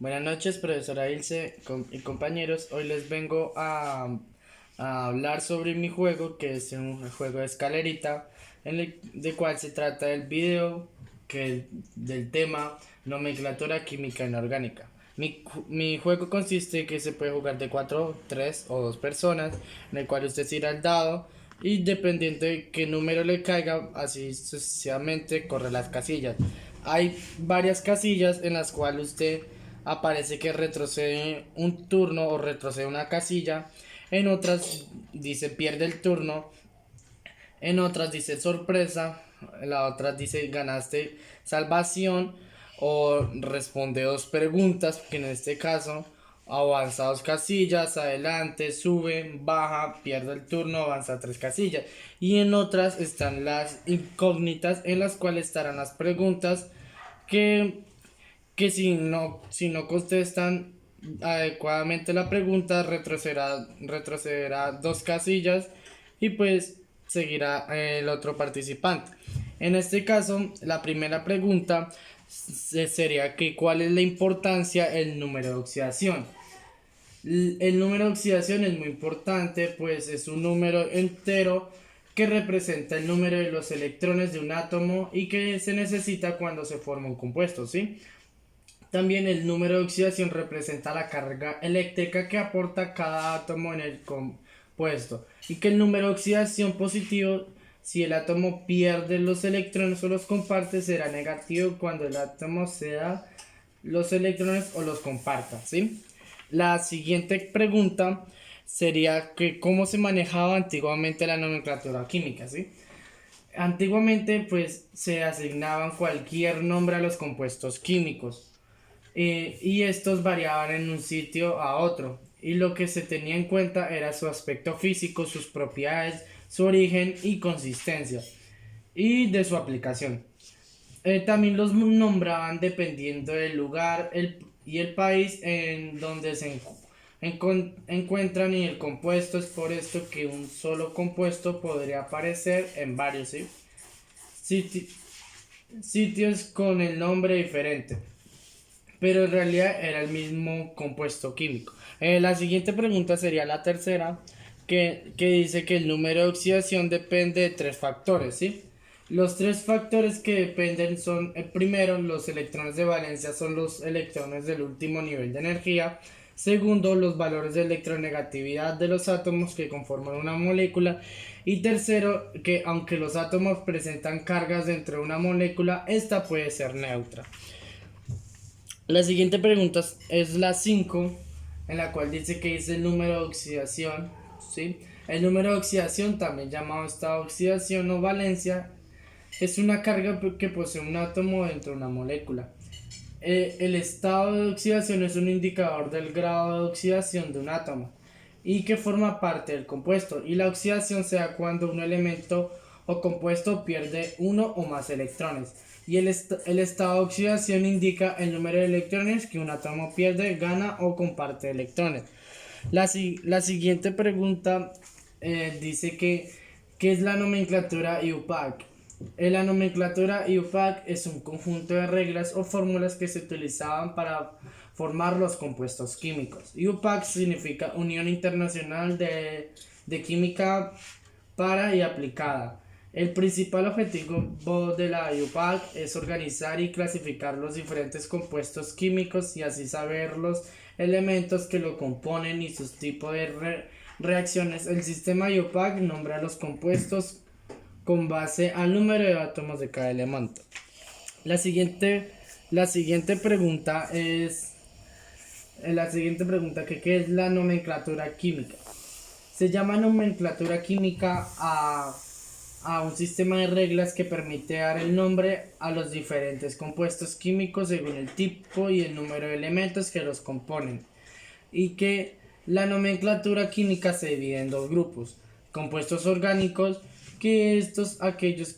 Buenas noches, profesora Ilse y compañeros. Hoy les vengo a hablar sobre mi juego, que es un juego de escalerita, de cual se trata el video del tema nomenclatura química inorgánica. Mi juego consiste en que se puede jugar de 4, 3 o 2 personas, en el cual usted tira el dado y dependiendo de qué número le caiga, así sucesivamente corre las casillas. Hay varias casillas en las cuales usted aparece que retrocede un turno o retrocede una casilla. En otras dice pierde el turno. En otras dice sorpresa. En la otra dice ganaste salvación. O responde dos preguntas, que en este caso avanza dos casillas, adelante, sube, baja, pierde el turno, avanza tres casillas. Y en otras están las incógnitas, en las cuales estarán las preguntas que si no contestan adecuadamente la pregunta, retrocederá dos casillas y pues seguirá el otro participante. En este caso, la primera pregunta sería que cuál es la importancia del número de oxidación. El número de oxidación es muy importante, pues es un número entero que representa el número de los electrones de un átomo y que se necesita cuando se forma un compuesto, ¿sí? También el número de oxidación representa la carga eléctrica que aporta cada átomo en el compuesto. Y que el número de oxidación positivo, si el átomo pierde los electrones o los comparte, será negativo cuando el átomo se da los electrones o los comparta, ¿sí? La siguiente pregunta sería que cómo se manejaba antiguamente la nomenclatura química, ¿sí? Antiguamente pues se asignaban cualquier nombre a los compuestos químicos y estos variaban en un sitio a otro, y lo que se tenía en cuenta era su aspecto físico, sus propiedades, su origen y consistencia, y de su aplicación. También los nombraban dependiendo del lugar y el país en donde se encuentran, y el compuesto. Es por esto que un solo compuesto podría aparecer en varios, ¿sí? Siti- sitios con el nombre diferente, pero en realidad era el mismo compuesto químico. La siguiente pregunta sería la tercera, que dice que el número de oxidación depende de tres factores, ¿sí? Los tres factores que dependen son, el primero, los electrones de valencia son los electrones del último nivel de energía. Segundo, los valores de electronegatividad de los átomos que conforman una molécula. Y tercero, que aunque los átomos presentan cargas dentro de una molécula, esta puede ser neutra. La siguiente pregunta es la 5, en la cual dice que es el número de oxidación, ¿sí? El número de oxidación, también llamado estado de oxidación o valencia, es una carga que posee un átomo dentro de una molécula. El estado de oxidación es un indicador del grado de oxidación de un átomo y que forma parte del compuesto. Y la oxidación se da cuando un elemento o compuesto pierde uno o más electrones. Y el estado de oxidación indica el número de electrones que un átomo pierde, gana o comparte electrones. La siguiente pregunta dice que ¿qué es la nomenclatura IUPAC? La nomenclatura IUPAC es un conjunto de reglas o fórmulas que se utilizaban para formar los compuestos químicos. IUPAC significa Unión Internacional de Química para y aplicada. El principal objetivo de la IUPAC es organizar y clasificar los diferentes compuestos químicos y así saber los elementos que lo componen y sus tipos de reacciones. El sistema IUPAC nombra los compuestos con base al número de átomos de cada elemento. La siguiente, la siguiente pregunta es que ¿qué es la nomenclatura química? Se llama nomenclatura química a un sistema de reglas que permite dar el nombre a los diferentes compuestos químicos según el tipo y el número de elementos que los componen. Y que la nomenclatura química se divide en dos grupos: compuestos orgánicos, que aquellos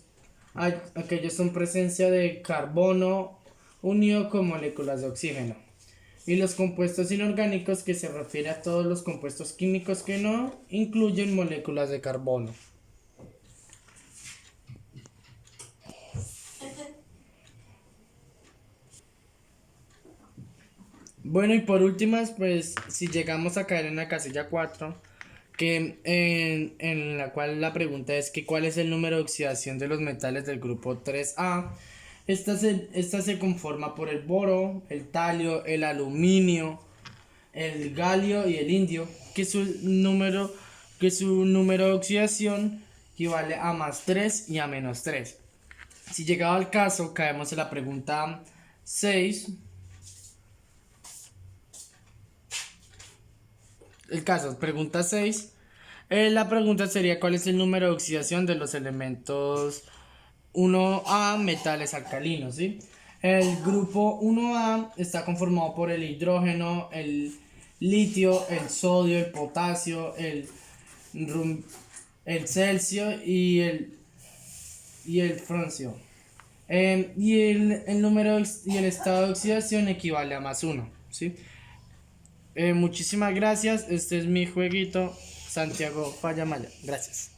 son presencia de carbono unido con moléculas de oxígeno, y los compuestos inorgánicos, que se refiere a todos los compuestos químicos que no incluyen moléculas de carbono. Bueno, y por últimas, pues si llegamos a caer en la casilla 4 en la cual la pregunta es que cuál es el número de oxidación de los metales del grupo 3A. Esta se conforma por el boro, el talio, el aluminio, el galio y el indio, que su número de oxidación equivale a +3 y a -3. Si llegado al caso, caemos en la pregunta 6. El caso, pregunta 6. La pregunta sería cuál es el número de oxidación de los elementos 1A metales alcalinos, ¿sí? El grupo 1A está conformado por el hidrógeno, el litio, el sodio, el potasio, rum- el celcio y el francio. Y el estado de oxidación equivale a +1, ¿sí? Muchísimas gracias. Este es mi jueguito, Santiago Falla Maya. Gracias.